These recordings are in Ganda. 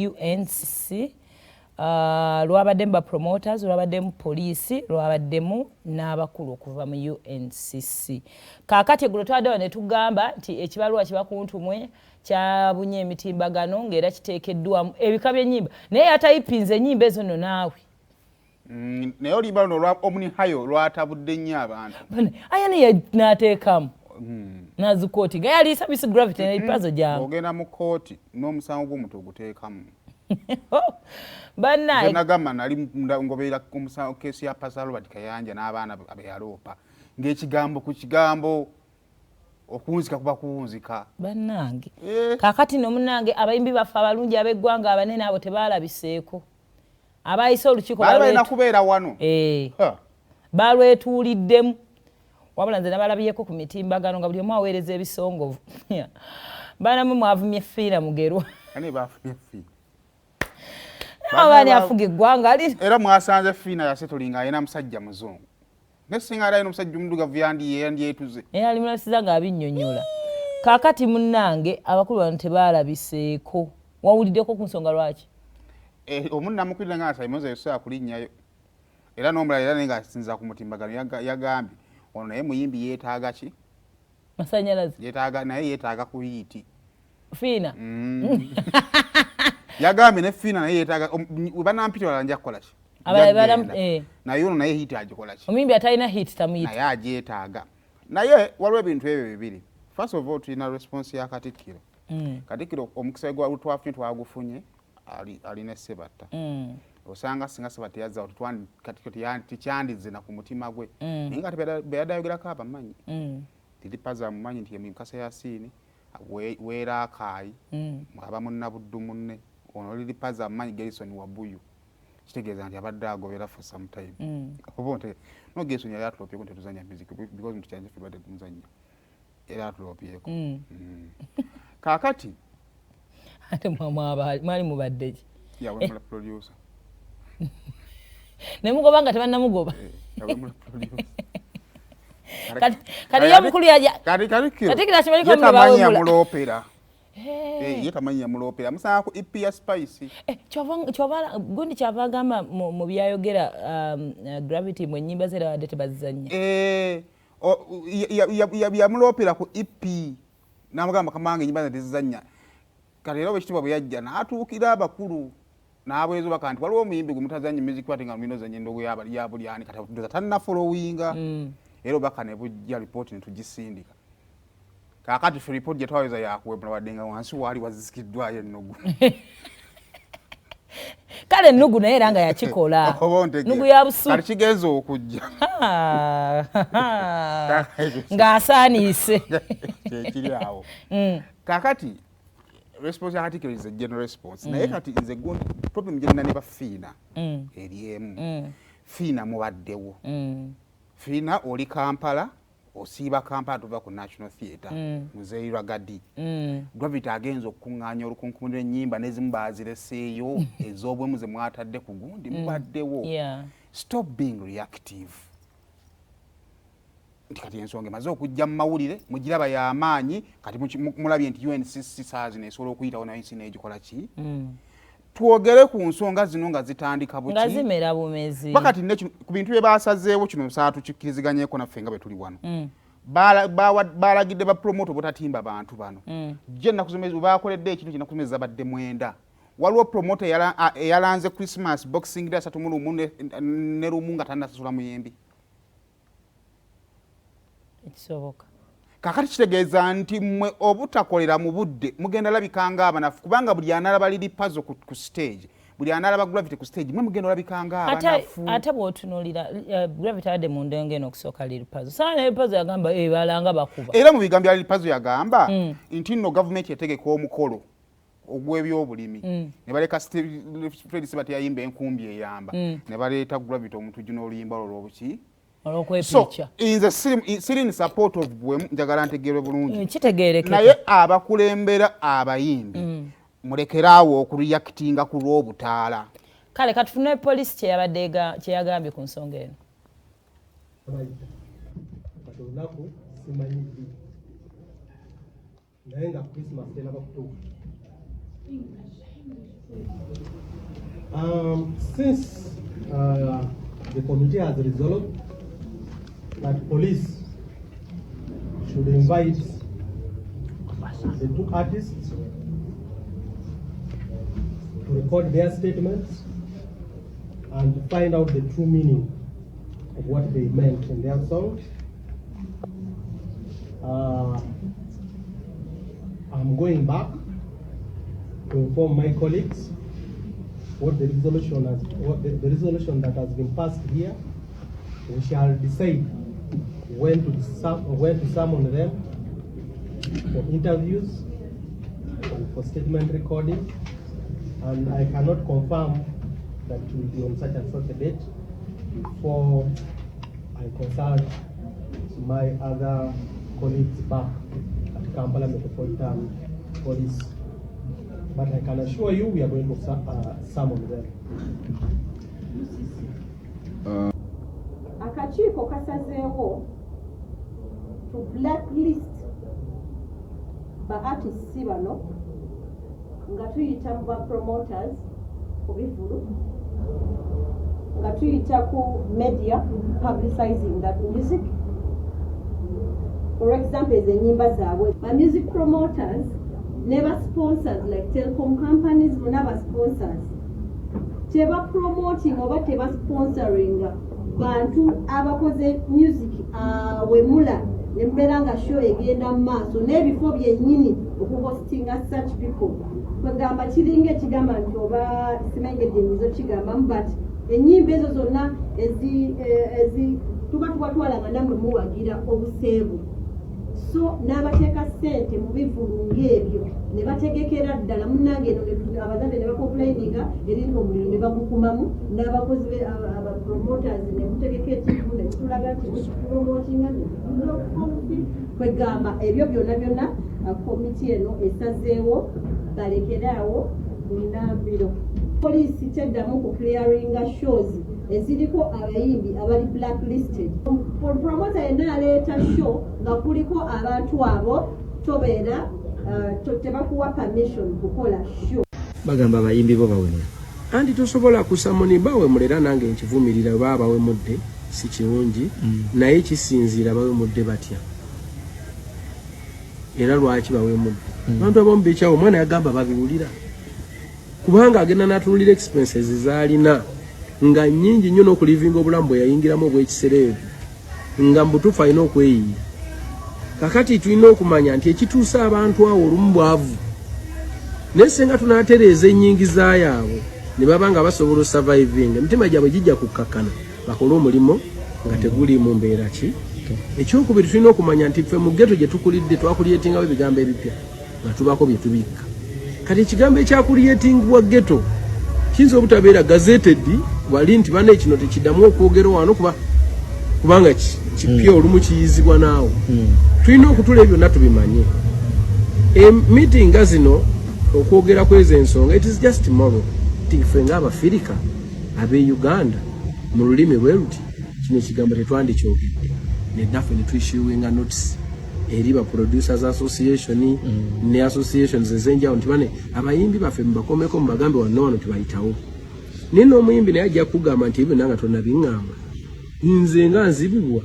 UNCC lwabaddemu ba promoters, lwabaddemu poliisi, lwabaddemu n'abakulu okuva mu UNCC. Kaakati eggulo twaddewo ne tugamba nti ekibaluwa kibakuntumwe kyabunye emitimbagano ng'era kiteekeddwamu ebika by'ennyimba naye atayipinze ennyimba ezo nno naawe. Naye oluyimba luno omunihayo lwatabudde nnyo abantu. Aya naye n'ateekamu n'azikooti nga yali service gravity n'ebipazo gyamu. Ogenda mu kooti n'omusango gw'omuntu oguteekamu. Bannaye nagamba nali ngoberera omusango keesi ya Pastor Robert Kayanja n'abaana abayaloopa ng'ekigambo ku kigambo okunzika kuba kuwunzika. Bannange kaakati no munnange abayimbi baffe abalungi ab'eggwanga abanene abo tebaalabiseeko. Abayise olukiiko balina kubeera wano. Balwetuuliddemu wabula nze nabalabyeko ku mitimbagano nga buli omu aweereza ebisongovu. Baanamu mwavumye Fiina Mugerwa. Ani baafumye Fiina? Abaani afuga eggwanga ali. Era mwasanze Fiina yasetulinga alina musajja muzungu. Nesinga alina omusajja omuddugavu yandyetuze. Era ali mulasiza nga abinnyonnyola. Kaakati munnange abakulu bano tebaalabiseeko. Wawuliddeko ku nsonga lwaki? Omunnamukulira nga Saimoze yosobola kulinnyayo. Era n'omulala era nga asinza ku mutimbagano yagambye ono naye muyimbi yeetaaga ki? Masannyalaze. Naye yeetaaga kuyiiti. Fiina. Yagambye ne Fiina naye yeetaaga banampita wala nja kukola ki? Naye ono naye hiiti agikola ki? Omuyimbi atalina hiiti tamuyita. Naye agyetaaga. Naye waliwo ebintu ebyo bibiri. First of all tulina response ya Katikkiro. Katikkiro omukisa gwa twafunye twagufunye alina Sebatta. Osanga singa Sebatta yazza Katikkiro tikyandize na ku mutima gwe. Naye nga beyadayogerako abamanyi. Lil Pazo amumanyi nti emikasa ya Siini weera akaayi aba munnabuddu munne. Ono Lil Pazo amumanyi Gerson Wabuyu. Kitegeeza nti abadde agobera for some time. Oba nti no Gerson yali atulopyeko nti tuzanya music because nti kyanje ffe badde tumuzanya. Era atulopyeko. Kaakati ate mwali mubadde ki? Yawe mula producer. Ne mugoba nga tebannamugoba. Yawe mula producer. Kati ye mukulu yaja. Kati kira kimaliko mu bawe mula. Mulopera. Yetamanyi ya mulopera. Musanga ku EP ya Spice. Kyobala gundi kyavagamba mu byayogera Gravity mu nnyimba ze wadde tebazizanya. Ya mulopera ku EP. Namugamba kamange nnyimba ze tezizanya. Kati era bwekitiibwa bwe yajja n'atuukira abakulu n'abwezo baka nti waliwo omuyimbi gwe mutazannya music kwate nga lumino zanya endogo ya bulyani kati tanna followinga. Era obaka ne bujja lipooti ne tugisindika. Kaakati ffe lipooti gye twaweza yakuwebula wadde nga wansi waali wazisikiddwayo ennugu. Kale ennugu naye era nga yakikola. Nnugu ya busu. Kati kigenza okujja. Ng'asaaniise. Kiri awo. Kaakati response ya Katikkiro is a general response. Naye kati nze gundi problem gye nina ne ba Fiina eri emu. Fiina mubaddewo. Fiina oli Kampala osiiba Kampala tuva ku National Theatre muzeeyirwa Gadi. Gravity agenza okukuŋŋaanya olukunkumuli lw'ennyimba n'ezimu baazireseeyo ez'obwemu ze mwatadde ku gundi mubaddewo. Stop being reactive. Nti kati ensonga emaze okujja mu mawulire mugiraba y'amaanyi kati mulabye nti UNCC saazi nesobola okuyitawo nayo nsi n'egikola ki? Twogere ku nsonga zino nga zitandika buki nga zimera bumezi bakati ku bintu bye baasazeewo kino saatu kikkiriziganyeko naffe nga bwe tuli wano balagidde bapromote obutatimba bantu bano je nakuzumeza baakoledde ekintu kino nakuzumeza badde mwenda waliwo promote eyalanze Christmas Boxing Day 31 ne rumu nga tannasasula muyembi ekisoboka kakati kitegeeza nti mmwe obutakolera mu budde mugenda labikanga abanafu kubanga buli analaba Lil Pazo ku stage buli analaba Gravity ku stage mwe mugenda labikanga abanafu ate bw'otunuulira Gravity adde mu ndenge eno okusooka Lil Pazo saana Lil Pazo yagamba balanga bakuba era mu bigambo bya Lil Pazo yagamba nti nno gavumenti yategeka omukolo ogw'ebyobulimi ne baleka Fred Sebatta yayimba enkumbi eyamba ne baleeta Gravity omuntu gino oluyimba olw'obuki so inze siri in support of bwe njagala ntegeerwe bulungi kitegeerekeka naye abakulembera abayimbi mulekeraawo okureactinga ku lw'obutaala kale katufune poliisi kyeyagambye ku nsonga eno olunaku simanyi naye nga Christmas tenaba kutuuka Since the committee has resolved that police should invite the two artists to record their statements and to find out the true meaning of what they meant in their songs, I'm going back to inform my colleagues what the resolution the resolution that has been passed here. We shall decide when to summon them for interviews and for statement recording, and I cannot confirm that it will be on such and such a date before I consult my other colleagues back at Kampala Metropolitan Police. But I can assure you we are going to summon them. Akakiiko kasazeewo to blacklist ba artists bano nga tuyita mu ba promoters ku bivulu, nga tuyita ku media publicizing that music. For example, enyimba zaabwe ba music promoters never sponsors like telecom companies, never sponsors. Teba promoting oba teba sponsoring bantu abakoze music wemula nembera nga show egenda maaso n'ebifo byennyini okuhostinga such people. Kwegamba kiringa ekigamba nti oba simengedde nyizo kigamba but ennyimba ezo zonna tuba tubatwala namwe muwagira obuseebu. So n'abateeka ssente mu bivulu ng'ebyo ne bategekera ddala munnange eno abazadde ne bakomplaininga eringa omuliro ne bagukumamu n'abakozi abapromoters ne mutegeka ekintu ne tulaga nti mukipromotinga kwegamba ebyo byonna komiti eno esazeewo balekeraawo munambiro. Poliisi teddamu ku clearinga shows eziriko abayimbi abali blacklisted. Promoter yenna aleeta show nga kuliko abantu abo tobeera tebakuwa permission kukola show. Bagamba abayimbi bo bawemula anti tosobola kusamoni bawemulera nange nkivumirira baba bawemudde si kirungi naye kisinziira bawemudde batya era lwaki bawemudde abantu abamu bekyawo omwana yagamba babiwulira kubanga agenda n'atulira expenses zaalina nga nyingi nnyo n'okulivinga obulamu bwe yayingiramu obw'ekiseera nga mbutuufu alina okweyiira. Kakati tulina okumanya nti ekituusa abantu awo olumu bwavu naye senga tunaatereeza ennyingiza yaabwe ne baba nga basobola surviving emitima gyabwe gijja kukakkana bakole omulimu nga teguli mu mbeera ki. Ekyokubiri tulina okumanya nti ffe mu ghetto gye tukulidde twakulyetingawo ebigambo ebipya nga tubako bye tubikka. Kati ekigambo ekyakulyetingibwa ghetto kiyinza obutabeera gazeted wali nti bane kino tekiddamu okwogerwa wano kubanga kipya olumu kiyizibwa naawo. Tulina okutula ebyo byonna tubimanye. Meeting nga zino okwogera kw'ezo ensonga it is just moral. Ffe ng'Abafirika ab'e Uganda mu lulimi lwe luti kino ekigambo tetwandikyogedde neddaffe ne tuissuinga notice eri ba producers association ne associations ez'enjawulo nti bane abayimbi baffe mubakomeko mubagambe wano tebayitawo. Nina omuyimbi naye ajja kugamba nti ebyo nanga tonnabiŋŋamba nze nga nzibibwa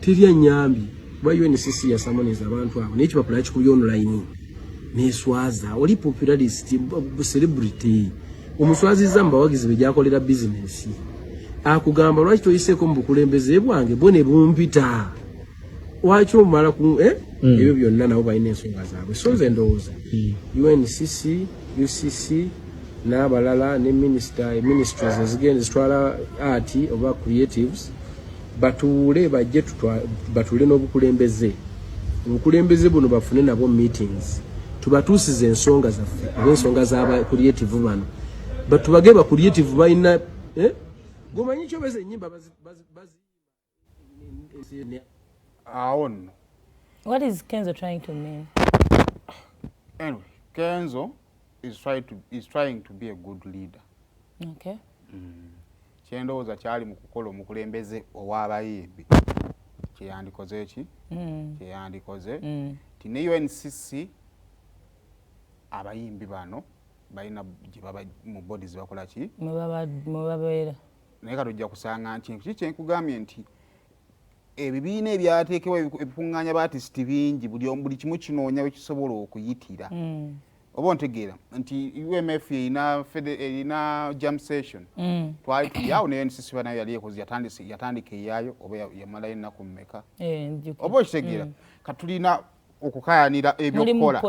terya nnyambi kuba UNCC yasamoniza abantu abo naye kipapula kikubye online neswaza oli popularist celebrity omuswaziza mbawagizi be gyakolera business akugamba lwaki toyiseeko mu bukulembeze bwange bwo ne bumpita waki omala ku ebyo byonna nabo balina ensonga zaabwe. So nze ndowooza UNCC UCC n'abalala ne ministries ezigenda zitwala art oba creatives batuule bajje batuule n'obukulembeze. Obukulembeze buno bafune nabo meetings tubatuusize ensonga zaffe ensonga z'aba creative bano batubage ba creative balina gomanyi kyobeza ennyimba aon. What is Kenzo trying to mean? Anyway, Kenzo is trying to be a good leader. Okay. Kyendowooza kyali mu kukola omukulembeze ow'abayimbi kyeyandikoze eki kyeyandikoze ti ne UNCC abayimbi bano balina gye baba mu bodies bakola ki mwe babeera naye katujja kusanga nti kiki kyenkugambye nti ebibiina ebyateekebwa ebikuŋŋaanya baatisiti bingi buli kimu kinoonya wekisobola okuyitira oba ontegeera nti UMF erina jam session twali tuyaawo naye nsisiba nayo yali ekoze yatandika eyaayo oba yamalayo ennaku mmeka oba okitegeera katulina okukayanira ebyokukola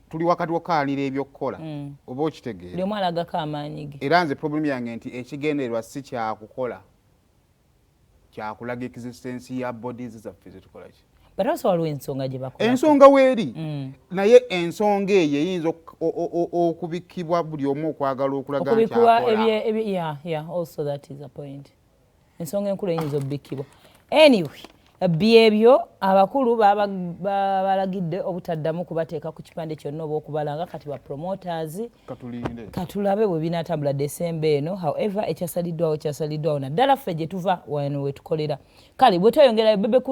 tuli wakati wakayanira ebyokukola oba okitegeera era nze problemu yange nti ekigendererwa si kyakukola kyakulaga existence ya bodies zaffe zetukola ki but also waliwo ensonga gye bakola ensonga weeri naye ensonga eyo eyinza okubikibwa buli omu okwagala okulaga nti akola also that is a point ensonga enkulu eyinza obikibwa anyway byebyo abakulu balagidde obutaddamu kubateeka ku kipande kyonna oba okubalanga kati ba promoters katulabe bwe binatambula December eno however ekyasaliddwawo naddala ffe gye tuva wano we tukolera kale bwe tweyongerayo bebe kuli